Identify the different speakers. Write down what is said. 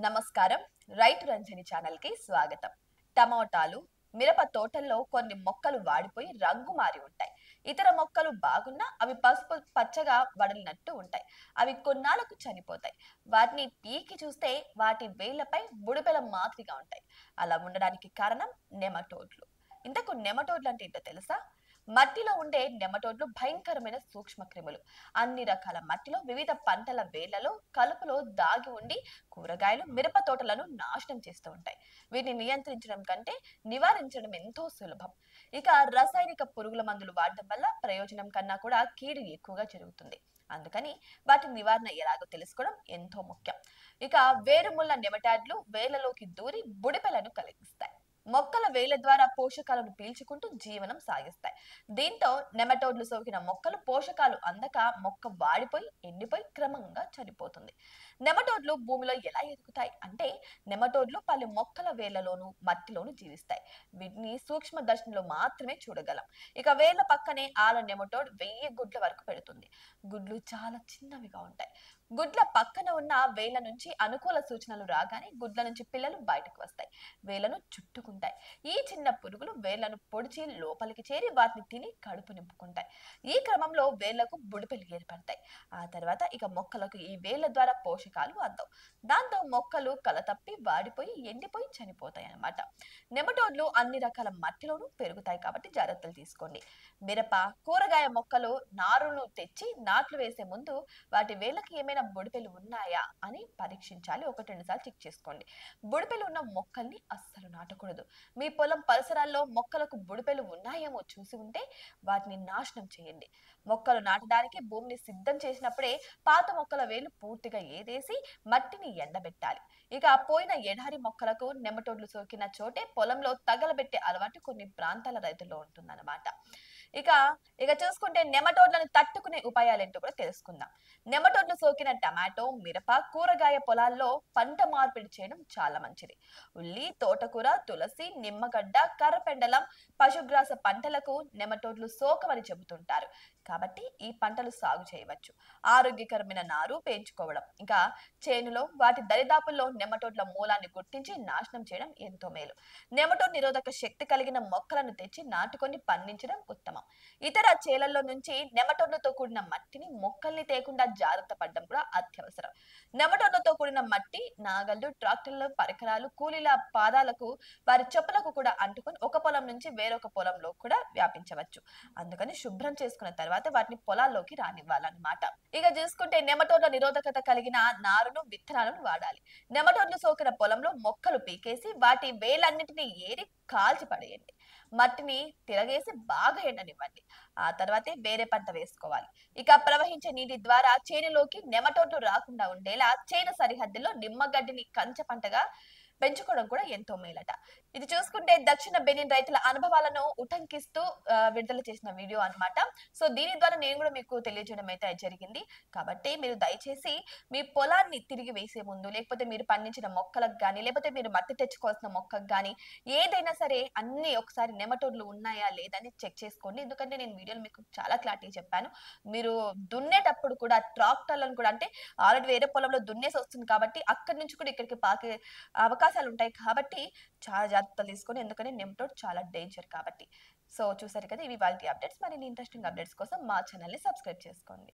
Speaker 1: నమస్కారం. రైతు రంజని ఛానల్ కి స్వాగతం. టమోటాలు, మిరప తోటల్లో కొన్ని మొక్కలు వాడిపోయి రంగు మారి ఉంటాయి. ఇతర మొక్కలు బాగున్నా అవి పసుపు పచ్చగా వడలినట్టు ఉంటాయి. అవి కొన్నాళ్లకు చనిపోతాయి. వాటిని పీకి చూస్తే వాటి వేళ్లపై బుడపెల మాదిరిగా ఉంటాయి. అలా ఉండడానికి కారణం నెమటోడ్లు. ఇంతకు నెమటోడ్లు అంటే ఏంటో తెలుసా? మట్టిలో ఉండే నెమటోడ్లు భయంకరమైన సూక్ష్మ క్రిములు. అన్ని రకాల మట్టిలో వివిధ పంటల వేళ్లలో కలుపులో దాగి ఉండి కూరగాయలు, మిరప తోటలను నాశనం చేస్తూ ఉంటాయి. వీటిని నియంత్రించడం కంటే నివారించడం ఎంతో సులభం. ఇక రసాయనిక పురుగుల మందులు వాడడం వల్ల ప్రయోజనం కన్నా కూడా కీడు ఎక్కువగా జరుగుతుంది. అందుకని వాటి నివారణ ఎలాగో తెలుసుకోవడం ఎంతో ముఖ్యం. ఇక వేరుముళ్ళ నెమటాడ్లు వేళ్లలోకి దూరి బుడిపెలను కలిగిస్తాయి. మొక్కల వేళ్ల ద్వారా పోషకాలను పీల్చుకుంటూ జీవనం సాగిస్తాయి. దీంతో నెమటోడ్లు సోకిన మొక్కలు పోషకాలు అందక మొక్క వాడిపోయి ఎండిపోయి క్రమంగా చనిపోతుంది. నెమటోడ్లు భూమిలో ఎలా ఎదుగుతాయి అంటే నెమటోడ్లు పలు మొక్కల వేళ్లలోను మట్టిలోను జీవిస్తాయి. వీటిని సూక్ష్మ దర్శనంలో మాత్రమే చూడగలం. ఇక వేళ్ల పక్కనే ఆల నెమటోడ్ 1000 గుడ్ల వరకు పెడుతుంది. గుడ్లు చాలా చిన్నవిగా ఉంటాయి. గుడ్ల పక్కన ఉన్న వేళ్ల నుంచి అనుకూల సూచనలు రాగానే గుడ్ల నుంచి పిల్లలు బయటకు వస్తాయి. వేళ్లను చుట్టుకుంటాయి. ఈ చిన్న పురుగులు వేళ్లను పొడిచి లోపలికి చేరి వాటిని తిని కడుపు నింపుకుంటాయి. ఈ క్రమంలో వేళ్లకు బుడిపెలు ఏర్పడతాయి. ఆ తర్వాత ఇక మొక్కలకు ఈ వేళ్ల ద్వారా పోషకాలు అందవు. దాంతో మొక్కలు కలతప్పి వాడిపోయి ఎండిపోయి చనిపోతాయి అన్నమాట. నెమటోడ్లు అన్ని రకాల మట్టిలోనూ పెరుగుతాయి కాబట్టి జాగ్రత్తలు తీసుకోండి. మిరప, కూరగాయ మొక్కలు నారును తెచ్చి నాట్లు వేసే ముందు వాటి వేళ్ళకి ఏమైనా బొడిపెలు ఉన్నాయా అని పరీక్షించాలి. 1-2 సార్లు చెక్ చేసుకోండి. బుడిపెలు ఉన్న మొక్కల్ని అస్సలు నాటకూడదు. మీ పొలం పరిసరాల్లో మొక్కలకు బుడిపెలు ఉన్నాయేమో చూసి ఉంటే వాటిని నాశనం చేయండి. మొక్కలు నాటడానికి భూమిని సిద్ధం చేసినప్పుడే పాత మొక్కల వేలు పూర్తిగా ఏదేసి మట్టిని ఎండబెట్టాలి. ఇక పోయిన ఎడారి మొక్కలకు నెమటోడ్లు సోకిన చోటే పొలంలో తగలబెట్టే అలవాటు కొన్ని ప్రాంతాల రైతుల్లో ఉంటుందన్నమాట. ఇక ఇక చూసుకుంటే నెమటోడ్లను తట్టుకునే ఉపాయాలేంటో కూడా తెలుసుకుందాం. నెమటోడ్లు సోకిన టమాటో, మిరప, కూరగాయ పొలాల్లో పంట మార్పిడి చేయడం చాలా మంచిది. ఉల్లి, తోటకూర, తులసి, నిమ్మగడ్డ, కర్రపెండలం, పశుగ్రాస పంటలకు నెమటోడ్లు సోకమని చెబుతుంటారు. కాబట్టి ఈ పంటలు సాగు చేయవచ్చు. ఆరోగ్యకరమైన నారు పెంచుకోవడం, ఇంకా చేనులో వాటి దరిదాపుల్లో నెమటోడ్ల మూలాన్ని గుర్తించి నాశనం చేయడం ఎంతో మేలు. నెమటోడ్ నిరోధక శక్తి కలిగిన మొక్కలను తెచ్చి నాటుకొని పండించడం ఉత్తమం. ఇతర చేలల్లో నుంచి నెమటోడ్లతో కూడిన మట్టిని మొక్కల్ని తేకుండా జాగ్రత్త పడడం కూడా అత్యవసరం. నెమటోడ్లతో కూడిన మట్టి నాగళ్లు, ట్రాక్టర్ల పరికరాలు, కూలీల పాదాలకు, వారి చెప్పులకు కూడా అంటుకొని ఒక పొలం నుంచి వేరొక పొలంలో కూడా వ్యాపించవచ్చు. అందుకని శుభ్రం చేసుకున్న తర్వాత వాటిని పొలాల్లోకి రానివ్వాలన్నమాట. ఇక చూసుకుంటే నెమటోడ్ల నిరోధకత కలిగిన నారును, విత్తనాలను వాడాలి. నెమటోడ్లు సోకిన పొలంలో మొక్కలు పీకేసి వాటి వేలన్నిటిని ఏరి కాల్చి పడేయండి. మట్టిని తిరగేసి బాగా ఎండనివ్వండి. ఆ తర్వాతే వేరే పంట వేసుకోవాలి. ఇక ప్రవహించే నీటి ద్వారా చేనులోకి నెమటోడ్లు రాకుండా ఉండేలా చేను సరిహద్దుల్లో నిమ్మగడ్డిని కంచె పంటగా పెంచుకోవడం కూడా ఎంతో మేలట. ఇది చూసుకుంటే దక్షిణ బెనిన్ రైతుల అనుభవాలను ఉటంకిస్తూ విడుదల చేసిన వీడియో అన్నమాట. సో దీని ద్వారా నేను కూడా మీకు తెలియజేయడం అయితే జరిగింది. కాబట్టి మీరు దయచేసి మీ పొలాన్ని తిరిగి వేసే ముందు, లేకపోతే మీరు పండించిన మొక్కలకు గానీ, లేకపోతే మీరు మట్టి తెచ్చుకోవాల్సిన మొక్కకు గానీ ఏదైనా సరే అన్ని ఒకసారి నెమటోడ్లు ఉన్నాయా లేదా అని చెక్ చేసుకోండి. ఎందుకంటే నేను వీడియోలో మీకు చాలా క్లారిటీ చెప్పాను. మీరు దున్నేటప్పుడు కూడా ట్రాక్టర్లను కూడా అంటే ఆల్రెడీ వేరే పొలంలో దున్నేసి వస్తుంది కాబట్టి అక్కడి నుంచి కూడా ఇక్కడికి పాకే అవకాశాలు ఉంటాయి కాబట్టి చాలా జాగ్రత్తలు తీసుకోండి. ఎందుకంటే నెమటోడ్ చాలా డేంజర్ కాబట్టి. సో చూసారు కదా, ఇవి వాళ్ళ అప్డేట్స్. మరిన్ని ఇంట్రెస్టింగ్ అప్డేట్స్ కోసం మా ఛానల్ ని సబ్స్క్రైబ్ చేసుకోండి.